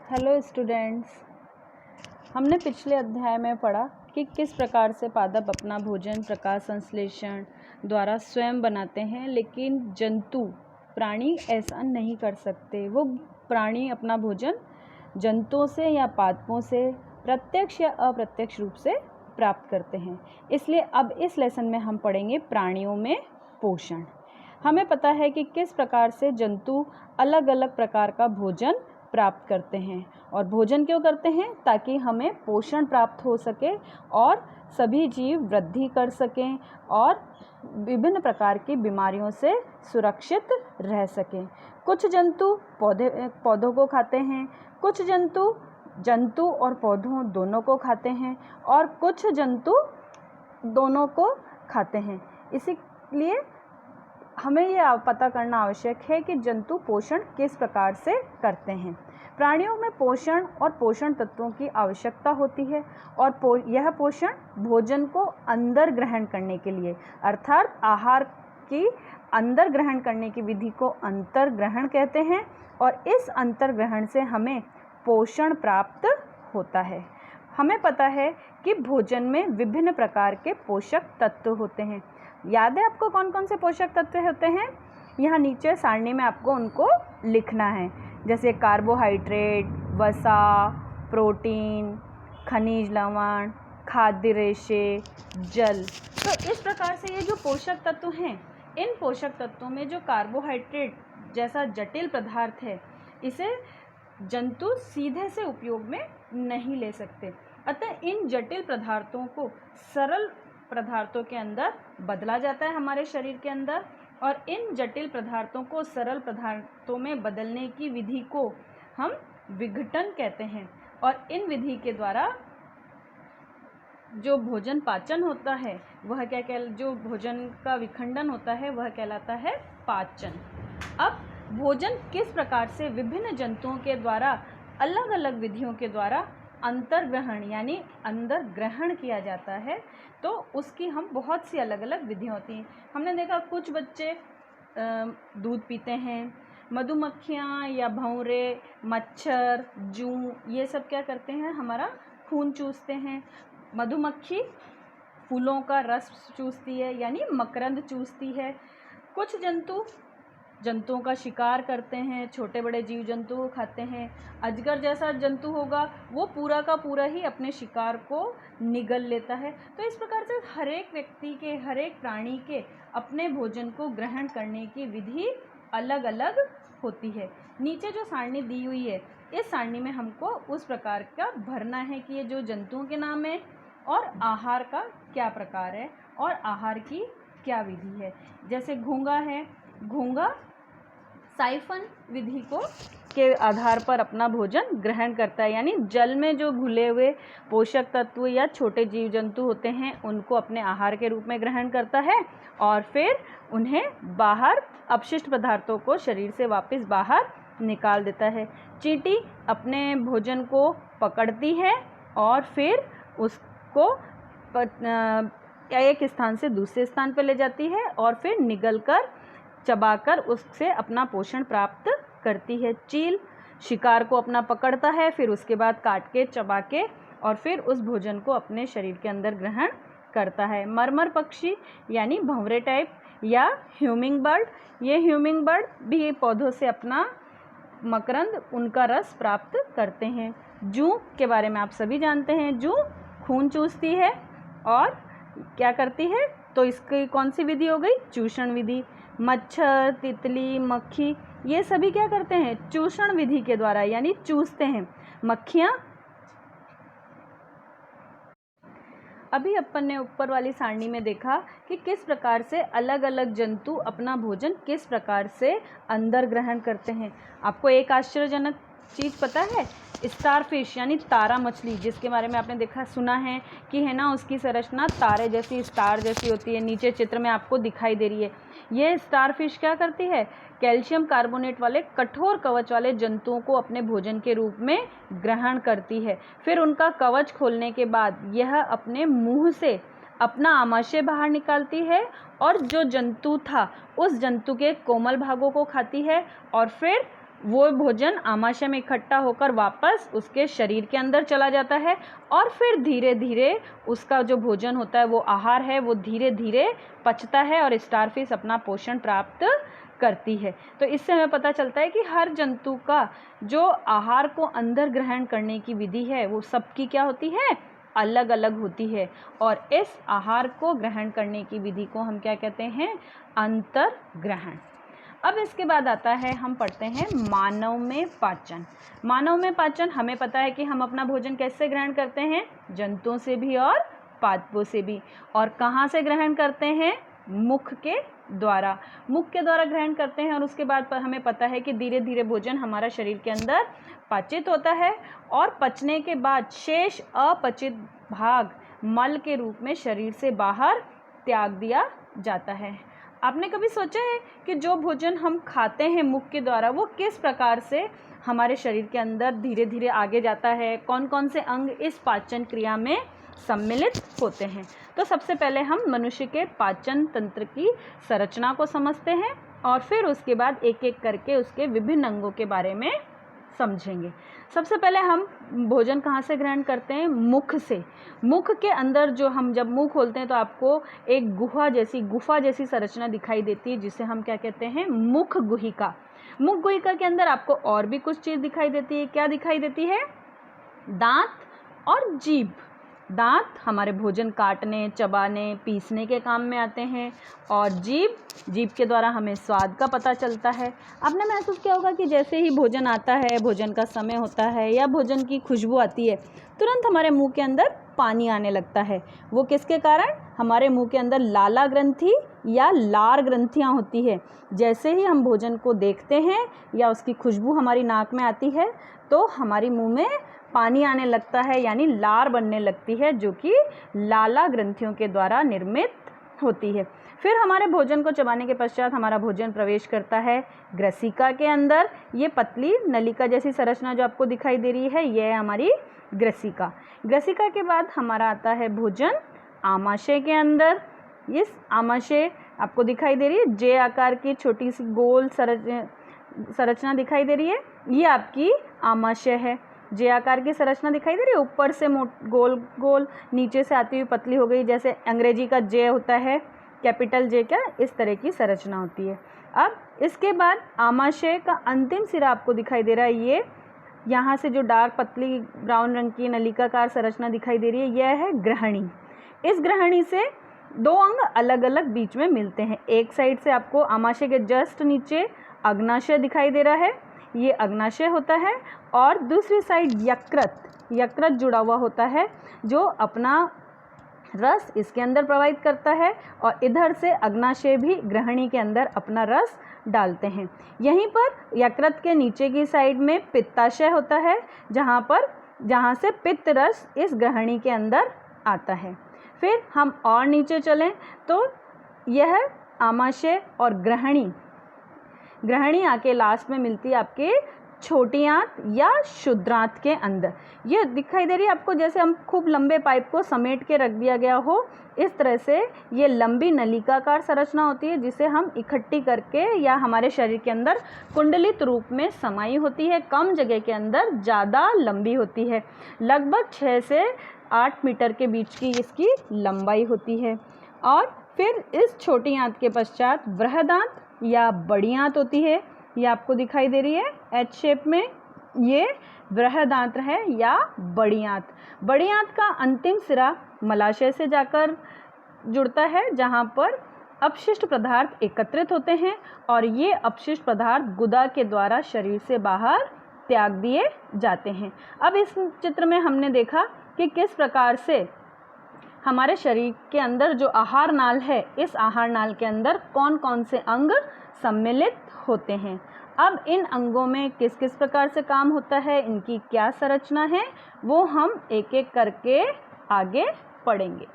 Hello students, हमने पिछले अध्याय में पढ़ा कि किस प्रकार से पादप अपना भोजन प्रकाश संश्लेषण द्वारा स्वयं बनाते हैं, लेकिन जंतु प्राणी ऐसा नहीं कर सकते। वो प्राणी अपना भोजन जंतुओं से या पादपों से प्रत्यक्ष या अप्रत्यक्ष रूप से प्राप्त करते हैं। इसलिए अब इस लेसन में हम पढ़ेंगे प्राणियों में पोषण। हमें पता है कि किस प्रकार से जंतु अलग अलग प्रकार का भोजन प्राप्त करते हैं, और भोजन क्यों करते हैं? ताकि हमें पोषण प्राप्त हो सके और सभी जीव वृद्धि कर सकें और विभिन्न प्रकार की बीमारियों से सुरक्षित रह सकें। कुछ जंतु पौधों को खाते हैं, कुछ जंतु और पौधों दोनों को खाते हैं, और कुछ जंतु दोनों को खाते हैं। इसीलिए हमें यह पता करना आवश्यक है कि जंतु पोषण किस प्रकार से करते हैं। प्राणियों में पोषण और पोषण तत्वों की आवश्यकता होती है, और यह पोषण भोजन को अंदर ग्रहण करने के लिए, अर्थात आहार की अंदर ग्रहण करने की विधि को अंतर्ग्रहण कहते हैं, और इस अंतर्ग्रहण से हमें पोषण प्राप्त होता है। हमें पता है कि भोजन में विभिन्न प्रकार के पोषक तत्व होते हैं। याद है आपको कौन कौन से पोषक तत्व होते हैं? यहाँ नीचे सारणी में आपको उनको लिखना है, जैसे कार्बोहाइड्रेट, वसा, प्रोटीन, खनिज लवण, खाद्य रेशे, जल। तो इस प्रकार से ये जो पोषक तत्व हैं, इन पोषक तत्वों में जो कार्बोहाइड्रेट जैसा जटिल पदार्थ है, इसे जंतु सीधे से उपयोग में नहीं ले सकते। अतः इन जटिल पदार्थों को सरल पदार्थों के अंदर बदला जाता है हमारे शरीर के अंदर, और इन जटिल पदार्थों को सरल पदार्थों में बदलने की विधि को हम विघटन कहते हैं। और इन विधि के द्वारा जो भोजन पाचन होता है वह जो भोजन का विखंडन होता है वह कहलाता है पाचन। अब भोजन किस प्रकार से विभिन्न जंतुओं के द्वारा अलग अलग विधियों के द्वारा अंतर्ग्रहण यानी अंदर ग्रहण किया जाता है, तो उसकी हम बहुत सी अलग अलग विधियाँ होती हैं। हमने देखा कुछ बच्चे दूध पीते हैं, मधुमक्खियाँ या भंवरे, मच्छर, जूं, ये सब क्या करते हैं? हमारा खून चूसते हैं। मधुमक्खी फूलों का रस चूसती है यानी मकरंद चूसती है। कुछ जंतुओं का शिकार करते हैं, छोटे बड़े जीव जंतु को खाते हैं। अजगर जैसा जंतु होगा वो पूरा का पूरा ही अपने शिकार को निगल लेता है। तो इस प्रकार से हर एक व्यक्ति के, हर एक प्राणी के अपने भोजन को ग्रहण करने की विधि अलग अलग होती है। नीचे जो सारणी दी हुई है, इस सारणी में हमको उस प्रकार का भरना है कि ये जो जंतुओं के नाम है और आहार का क्या प्रकार है और आहार की क्या विधि है। जैसे घोंघा है, घोंघा साइफन विधि के आधार पर अपना भोजन ग्रहण करता है, यानी जल में जो घुले हुए पोषक तत्व या छोटे जीव जंतु होते हैं उनको अपने आहार के रूप में ग्रहण करता है, और फिर उन्हें बाहर अपशिष्ट पदार्थों को शरीर से वापस बाहर निकाल देता है। चींटी अपने भोजन को पकड़ती है और फिर उसको एक स्थान से दूसरे स्थान पर ले जाती है और फिर निगलकर चबाकर उससे अपना पोषण प्राप्त करती है। चील शिकार को अपना पकड़ता है, फिर उसके बाद काट के चबा के और फिर उस भोजन को अपने शरीर के अंदर ग्रहण करता है। मरमर पक्षी यानी भंवरे टाइप या ह्यूमिंग बर्ड, ये ह्यूमिंग बर्ड भी पौधों से अपना मकरंद, उनका रस प्राप्त करते हैं। जूं के बारे में आप सभी जानते हैं, जूं खून चूसती है और क्या करती है? तो इसकी कौन सी विधि हो गई? चूषण विधि। मच्छर, तितली, मक्खी, ये सभी क्या करते हैं? चूषण विधि के द्वारा यानी चूसते हैं। मक्खियाँ, अभी अपन ने ऊपर वाली सारणी में देखा कि किस प्रकार से अलग अलग जंतु अपना भोजन किस प्रकार से अंदर ग्रहण करते हैं। आपको एक आश्चर्यजनक चीज़ पता है? स्टारफिश यानी तारा मछली, जिसके बारे में आपने देखा सुना है कि है ना, उसकी संरचना तारे जैसी, स्टार जैसी होती है। नीचे चित्र में आपको दिखाई दे रही है। ये स्टारफिश क्या करती है? कैल्शियम कार्बोनेट वाले कठोर कवच वाले जंतुओं को अपने भोजन के रूप में ग्रहण करती है। फिर उनका कवच खोलने के बाद यह अपने मुंह से अपना आमाशय बाहर निकालती है और जो जंतु था उस जंतु के कोमल भागों को खाती है और फिर वो भोजन आमाशय में इकट्ठा होकर वापस उसके शरीर के अंदर चला जाता है और फिर धीरे धीरे उसका जो भोजन होता है, वो आहार है, वो धीरे धीरे पचता है और स्टारफिश अपना पोषण प्राप्त करती है। तो इससे हमें पता चलता है कि हर जंतु का जो आहार को अंदर ग्रहण करने की विधि है वो सबकी क्या होती है, अलग अलग होती है। और इस आहार को ग्रहण करने की विधि को हम क्या कहते हैं, अंतर ग्रहण। अब इसके बाद आता है, हम पढ़ते हैं मानव में पाचन। मानव में पाचन, हमें पता है कि हम अपना भोजन कैसे ग्रहण करते हैं, जंतुओं से भी और पादपों से भी। और कहाँ से ग्रहण करते हैं, मुख के द्वारा। मुख के द्वारा ग्रहण करते हैं और उसके बाद हमें पता है कि धीरे धीरे भोजन हमारा शरीर के अंदर पाचित होता है और पचने के बाद शेष अपचित भाग मल के रूप में शरीर से बाहर त्याग दिया जाता है। आपने कभी सोचा है कि जो भोजन हम खाते हैं मुख के द्वारा वो किस प्रकार से हमारे शरीर के अंदर धीरे धीरे आगे जाता है, कौन कौन से अंग इस पाचन क्रिया में सम्मिलित होते हैं। तो सबसे पहले हम मनुष्य के पाचन तंत्र की संरचना को समझते हैं और फिर उसके बाद एक एक करके उसके विभिन्न अंगों के बारे में समझेंगे। सबसे पहले हम भोजन कहाँ से ग्रहण करते हैं, मुख से। मुख के अंदर जो हम जब मुंह खोलते हैं तो आपको एक गुफा जैसी संरचना दिखाई देती है, जिसे हम क्या कहते हैं, मुख गुहिका। मुख गुहिका के अंदर आपको और भी कुछ चीज़ दिखाई देती है। क्या दिखाई देती है, दांत और जीभ। दांत हमारे भोजन काटने, चबाने, पीसने के काम में आते हैं और जीभ के द्वारा हमें स्वाद का पता चलता है। आपने महसूस किया होगा कि जैसे ही भोजन आता है, भोजन का समय होता है या भोजन की खुशबू आती है, तुरंत हमारे मुंह के अंदर पानी आने लगता है। वो किसके कारण, हमारे मुंह के अंदर लाला ग्रंथि या लार ग्रंथियाँ होती है। जैसे ही हम भोजन को देखते हैं या उसकी खुशबू हमारी नाक में आती है तो हमारी मुंह में पानी आने लगता है, यानी लार बनने लगती है, जो कि लाला ग्रंथियों के द्वारा निर्मित होती है। फिर हमारे भोजन को चबाने के पश्चात हमारा भोजन प्रवेश करता है ग्रसिका के अंदर। ये पतली नलिका जैसी संरचना जो आपको दिखाई दे रही है, यह है हमारी ग्रसिका। ग्रसिका के बाद हमारा आता है भोजन आमाशय के अंदर। इस आमाशय आपको दिखाई दे रही है, जे आकार की छोटी सी गोल संरचना दिखाई दे रही है, ये आपकी आमाशय है। जे आकार की संरचना दिखाई दे रही है, ऊपर से गोल गोल, नीचे से आती हुई पतली हो गई, जैसे अंग्रेजी का जे होता है, कैपिटल जे का, इस तरह की संरचना होती है। अब इसके बाद आमाशय का अंतिम सिरा आपको दिखाई दे रहा है, ये यहाँ से जो डार्क पतली ब्राउन रंग की नलिकाकार संरचना दिखाई दे रही है, यह है ग्रहणी। इस ग्रहणी से दो अंग अलग अलग बीच में मिलते हैं। एक साइड से आपको आमाशय के जस्ट नीचे अग्नाशय दिखाई दे रहा है, ये अग्नाशय होता है, और दूसरी साइड यकृत जुड़ा हुआ होता है, जो अपना रस इसके अंदर प्रवाहित करता है और इधर से अग्नाशय भी ग्रहणी के अंदर अपना रस डालते हैं। यहीं पर यकृत के नीचे की साइड में पित्ताशय होता है, जहाँ से पित्त रस इस ग्रहणी के अंदर आता है। फिर हम और नीचे चलें तो यह आमाशय और ग्रहणी आके लास्ट में मिलती है आपके छोटी आंत या शुद्रांत के अंदर। ये दिखाई दे रही है आपको, जैसे हम खूब लंबे पाइप को समेट के रख दिया गया हो, इस तरह से ये लंबी नलिकाकार संरचना होती है, जिसे हम इकट्ठी करके या हमारे शरीर के अंदर कुंडलित रूप में समाई होती है। कम जगह के अंदर ज़्यादा लंबी होती है, लगभग 6 से 8 मीटर के बीच की इसकी लंबाई होती है। और फिर इस छोटी आंत के पश्चात बृहदांत या बड़ी आंत होती है, ये आपको दिखाई दे रही है एच शेप में, ये बृहदांत है या बड़ी आंत। बड़ी आंत का अंतिम सिरा मलाशय से जाकर जुड़ता है, जहाँ पर अपशिष्ट पदार्थ एकत्रित होते हैं और ये अपशिष्ट पदार्थ गुदा के द्वारा शरीर से बाहर त्याग दिए जाते हैं। अब इस चित्र में हमने देखा कि किस प्रकार से हमारे शरीर के अंदर जो आहार नाल है, इस आहार नाल के अंदर कौन कौन से अंग सम्मिलित होते हैं। अब इन अंगों में किस किस प्रकार से काम होता है, इनकी क्या संरचना है, वो हम एक एक करके आगे पढ़ेंगे।